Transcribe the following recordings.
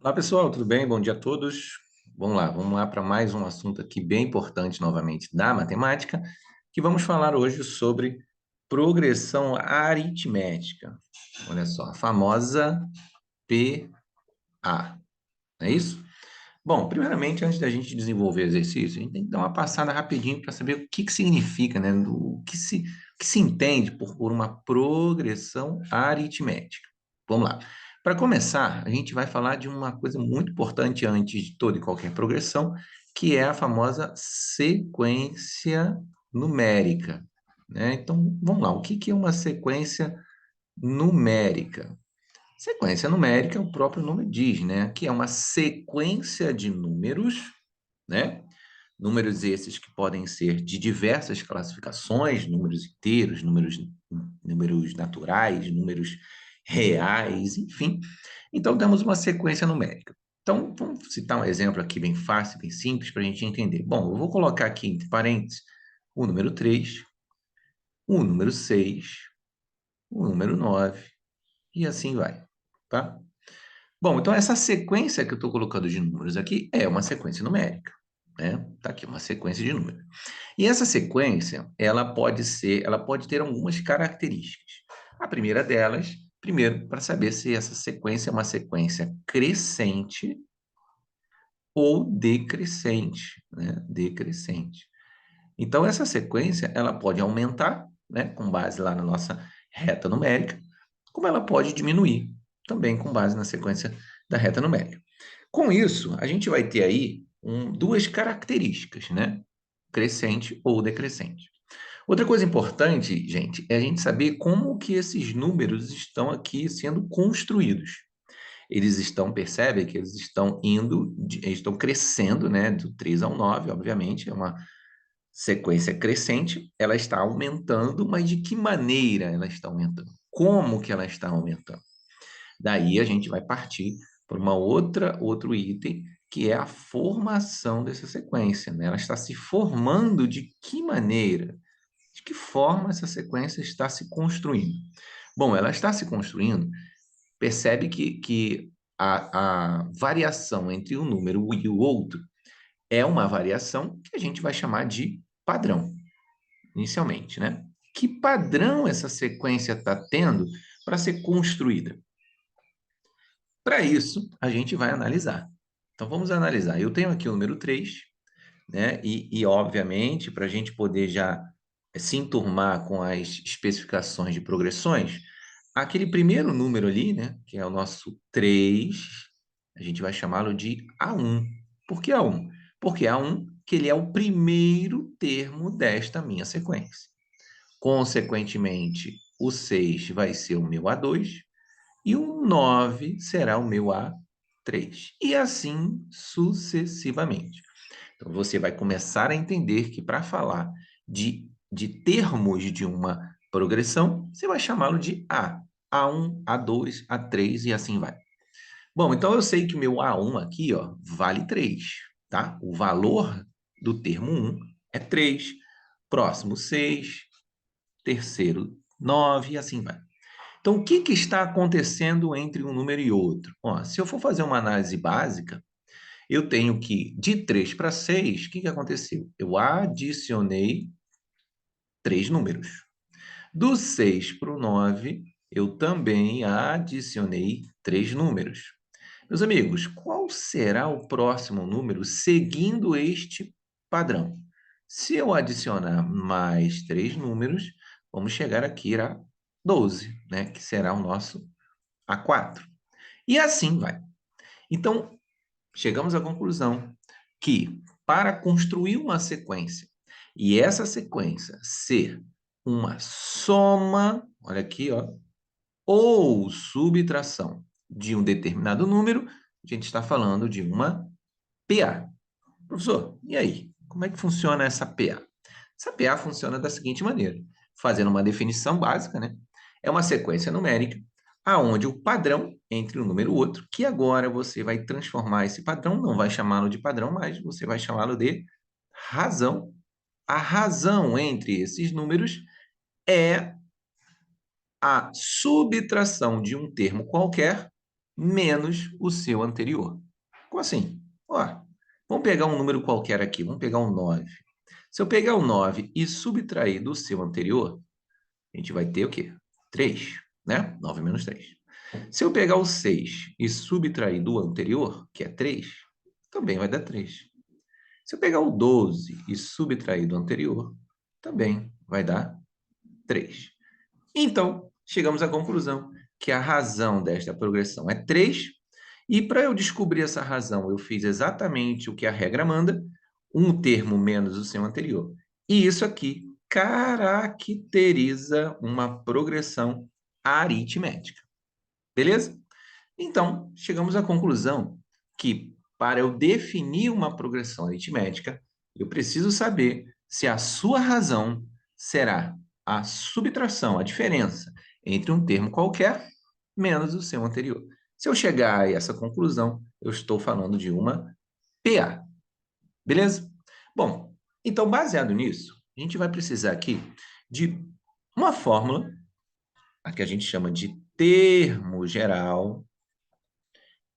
Olá pessoal, tudo bem? Bom dia a todos. Vamos lá para mais um assunto aqui bem importante novamente da matemática, que vamos falar hoje sobre progressão aritmética. Olha só, a famosa PA, não é isso? Bom, primeiramente, antes da gente desenvolver o exercício, a gente tem que dar uma passada rapidinho para saber o que significa, né? O que se entende por uma progressão aritmética. Vamos lá. Para começar, a gente vai falar de uma coisa muito importante antes de toda e qualquer progressão, que é a famosa sequência numérica, né? Então, vamos lá. O que é uma sequência numérica? Sequência numérica, o próprio nome diz, né? Que é uma sequência de números, né? Números esses que podem ser de diversas classificações, números inteiros, números naturais, números reais, enfim. Então, temos uma sequência numérica. Então, vamos citar um exemplo aqui bem fácil, bem simples, para a gente entender. Bom, eu vou colocar aqui entre parênteses o número 3, o número 6, o número 9 e assim vai, tá? Bom, então essa sequência que eu estou colocando de números aqui é uma sequência numérica, né? Tá aqui uma sequência de números. E essa sequência, ela pode ter algumas características. A primeira delas, primeiro, para saber se essa sequência é uma sequência crescente ou decrescente, né? Decrescente. Então essa sequência, ela pode aumentar, né, com base lá na nossa reta numérica, como ela pode diminuir, também com base na sequência da reta numérica. Com isso, a gente vai ter aí duas características, né? Crescente ou decrescente. Outra coisa importante, gente, é a gente saber como que esses números estão aqui sendo construídos. Percebe que eles estão eles estão crescendo, né? Do 3 ao 9, obviamente, é uma sequência crescente, ela está aumentando, mas de que maneira ela está aumentando? Como que ela está aumentando? Daí a gente vai partir para outro item, que é a formação dessa sequência, né? Ela está se formando de que maneira? De que forma essa sequência está se construindo? Bom, ela está se construindo, percebe que a variação entre um número e o outro é uma variação que a gente vai chamar de padrão, inicialmente, né? Que padrão essa sequência está tendo para ser construída? Para isso, a gente vai analisar. Então, vamos analisar. Eu tenho aqui o número 3, né? Obviamente, para a gente poder já se enturmar com as especificações de progressões, aquele primeiro número ali, né? Que é o nosso 3, a gente vai chamá-lo de A1. Por que A1? Porque A1, que ele é o primeiro termo desta minha sequência. Consequentemente, o 6 vai ser o meu A2, e o 9 será o meu A3. E assim sucessivamente. Então, você vai começar a entender que para falar de termos de uma progressão, você vai chamá-lo de A. A1, A2, A3 e assim vai. Bom, então eu sei que o meu A1 aqui, ó, vale 3, tá? O valor do termo 1 é 3. Próximo, 6. Terceiro, 9 e assim vai. Então, o que está acontecendo entre um número e outro? Ó, se eu for fazer uma análise básica, eu tenho que, de 3 para 6, o que aconteceu? Eu adicionei 3 números. Do 6 para o 9, eu também adicionei 3 números. Meus amigos, qual será o próximo número seguindo este padrão? Se eu adicionar mais 3 números, vamos chegar aqui a 12, né? Que será o nosso A4. E assim vai. Então, chegamos à conclusão que para construir uma sequência e essa sequência ser uma soma, olha aqui, ó, ou subtração de um determinado número, a gente está falando de uma PA. Professor, e aí? Como é que funciona essa PA? Essa PA funciona da seguinte maneira, fazendo uma definição básica, né? É uma sequência numérica aonde o padrão entre um número e outro, que agora você vai transformar esse padrão, não vai chamá-lo de padrão, mas você vai chamá-lo de razão. A razão entre esses números é a subtração de um termo qualquer menos o seu anterior. Como assim? Ó, vamos pegar um número qualquer aqui, vamos pegar um 9. Se eu pegar o 9 e subtrair do seu anterior, a gente vai ter o quê? 3, né? 9 menos 3. Se eu pegar o 6 e subtrair do anterior, que é 3, também vai dar 3. Se eu pegar o 12 e subtrair do anterior, também vai dar 3. Então, chegamos à conclusão que a razão desta progressão é 3, e para eu descobrir essa razão, eu fiz exatamente o que a regra manda, um termo menos o seu anterior. E isso aqui caracteriza uma progressão aritmética. Beleza? Então, chegamos à conclusão que, para eu definir uma progressão aritmética, eu preciso saber se a sua razão será a subtração, a diferença entre um termo qualquer menos o seu anterior. Se eu chegar a essa conclusão, eu estou falando de uma PA. Beleza? Bom, então, baseado nisso, a gente vai precisar aqui de uma fórmula, a que a gente chama de termo geral,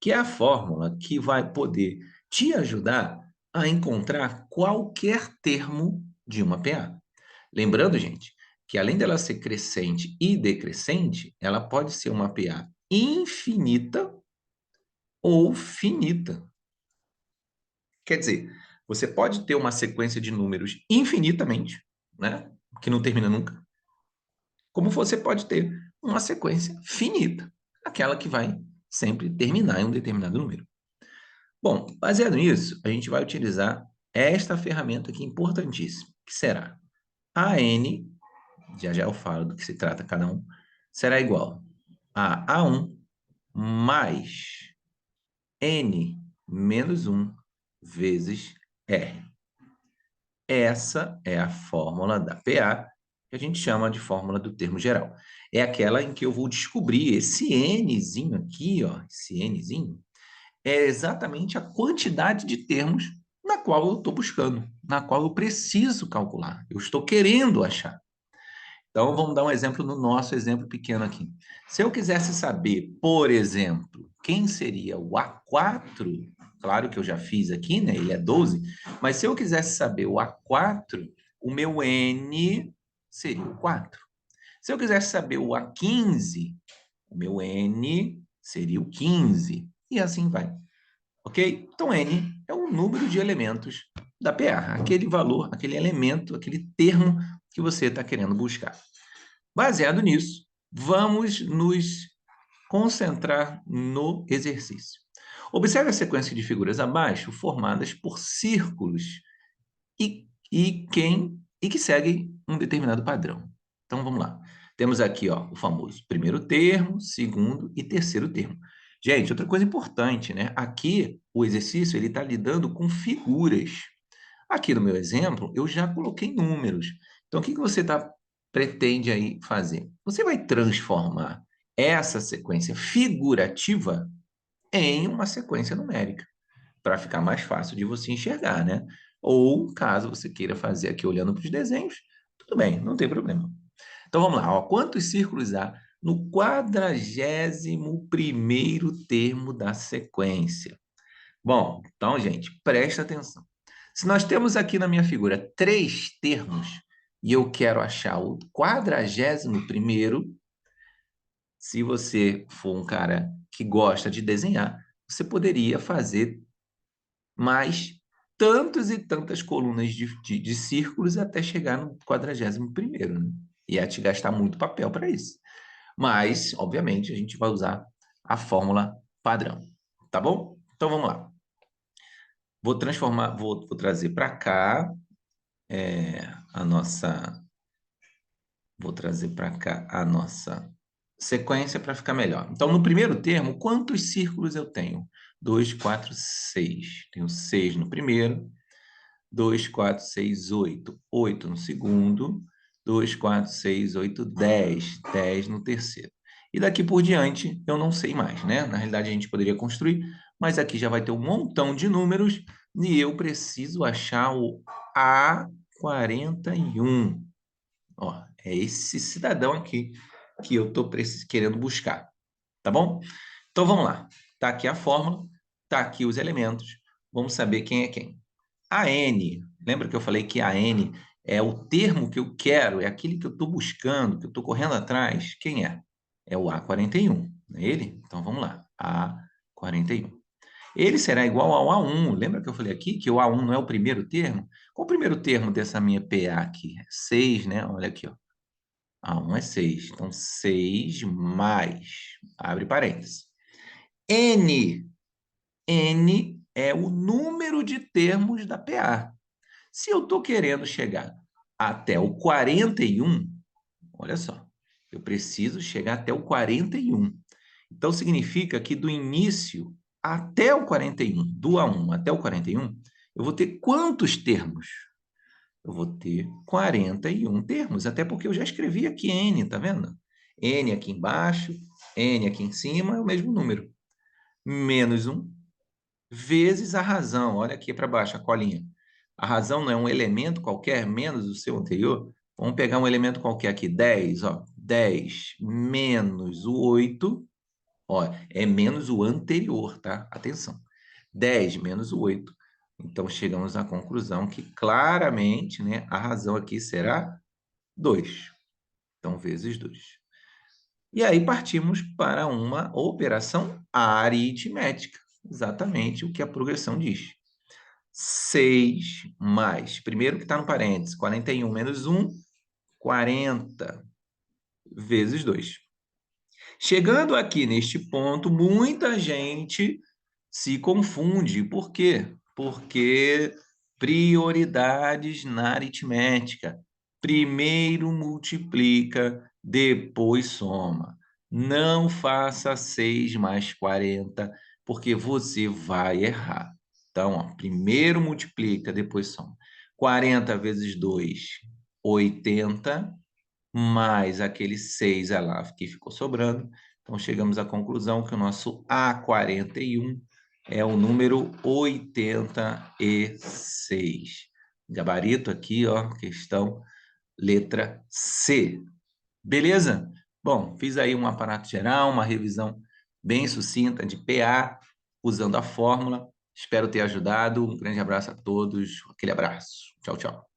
que é a fórmula que vai poder te ajudar a encontrar qualquer termo de uma PA. Lembrando, gente, que além dela ser crescente e decrescente, ela pode ser uma PA infinita ou finita. Quer dizer, você pode ter uma sequência de números infinitamente, né, que não termina nunca, como você pode ter uma sequência finita, aquela que vai sempre terminar em um determinado número. Bom, baseado nisso, a gente vai utilizar esta ferramenta aqui importantíssima, que será a n, já já eu falo do que se trata cada um, será igual a A1 mais n menos 1 vezes R. Essa é a fórmula da PA, que a gente chama de fórmula do termo geral. É aquela em que eu vou descobrir esse nzinho aqui, ó, esse nzinho, é exatamente a quantidade de termos na qual eu estou buscando, na qual eu preciso calcular, eu estou querendo achar. Então, vamos dar um exemplo no nosso exemplo pequeno aqui. Se eu quisesse saber, por exemplo, quem seria o A4, claro que eu já fiz aqui, né? Ele é 12, mas se eu quisesse saber o A4, o meu N seria o 4. Se eu quisesse saber o A15, o meu N seria o 15, e assim vai. Ok? Então, N é o número de elementos da PA, aquele valor, aquele elemento, aquele termo que você está querendo buscar. Baseado nisso, vamos nos concentrar no exercício. Observe a sequência de figuras abaixo, formadas por círculos e que seguem um determinado padrão. Então, vamos lá. Temos aqui, ó, o famoso primeiro termo, segundo e terceiro termo. Gente, outra coisa importante, né? Aqui, o exercício, ele está lidando com figuras. Aqui no meu exemplo, eu já coloquei números. Então, o que você pretende aí fazer? Você vai transformar essa sequência figurativa em uma sequência numérica, para ficar mais fácil de você enxergar, né? Ou, caso você queira fazer aqui olhando para os desenhos, tudo bem, não tem problema. Então, vamos lá. Ó, quantos círculos há no 41º termo da sequência? Bom, então, gente, presta atenção. Se nós temos aqui na minha figura 3 termos e eu quero achar o 41º, se você for um cara que gosta de desenhar, você poderia fazer mais tantos e tantas colunas de círculos até chegar no 41º, né? Ia te gastar muito papel para isso. Mas, obviamente, a gente vai usar a fórmula padrão, tá bom? Então, vamos lá. Vou trazer para cá a nossa, vou trazer para cá a nossa sequência para ficar melhor. Então, no primeiro termo, quantos círculos eu tenho? 2, 4, 6. Tenho 6 no primeiro, 2, 4, 6, 8. 8 no segundo, 2, 4, 6, 8, 10. 10 no terceiro. E daqui por diante, eu não sei mais, né? Na realidade, a gente poderia construir, mas aqui já vai ter um montão de números e eu preciso achar o A41. Ó, é esse cidadão aqui que eu estou querendo buscar, tá bom? Então, vamos lá. Está aqui a fórmula, está aqui os elementos. Vamos saber quem é quem. A N, lembra que eu falei que a N é o termo que eu quero, é aquele que eu estou buscando, que eu estou correndo atrás? Quem é? É o A41, não é ele? Então, vamos lá. A41. Ele será igual ao A1. Lembra que eu falei aqui que o A1 não é o primeiro termo? Qual o primeiro termo dessa minha PA aqui? 6, né? Olha aqui, ó. A1 é 6. Então, 6 mais, abre parênteses. N. N é o número de termos da PA. Se eu estou querendo chegar até o 41, olha só, eu preciso chegar até o 41. Então, significa que do início até o 41, do A1 até o 41, eu vou ter quantos termos? Eu vou ter 41 termos, até porque eu já escrevi aqui N, tá vendo? N aqui embaixo, N aqui em cima, é o mesmo número. Menos 1 vezes a razão. Olha aqui para baixo, a colinha. A razão não é um elemento qualquer, menos o seu anterior. Vamos pegar um elemento qualquer aqui, 10. Ó. 10 menos o 8, ó, é menos o anterior, tá? Atenção. 10 menos o 8. Então, chegamos à conclusão que claramente, né, a razão aqui será 2. Então, vezes 2. E aí partimos para uma operação aritmética. Exatamente o que a progressão diz. 6 mais, primeiro que está no parênteses, 41 menos 1, 40 vezes 2. Chegando aqui neste ponto, muita gente se confunde. Por quê? Porque prioridades na aritmética. Primeiro multiplica, depois soma. Não faça 6 mais 40, porque você vai errar. Então, ó, primeiro multiplica, depois soma. 40 vezes 2, 80, mais aquele 6 lá que ficou sobrando. Então, chegamos à conclusão que o nosso A41 é o número 86. Gabarito aqui, ó, questão letra C. Beleza? Bom, fiz aí um aparato geral, uma revisão bem sucinta de PA, usando a fórmula. Espero ter ajudado. Um grande abraço a todos. Aquele abraço. Tchau, tchau.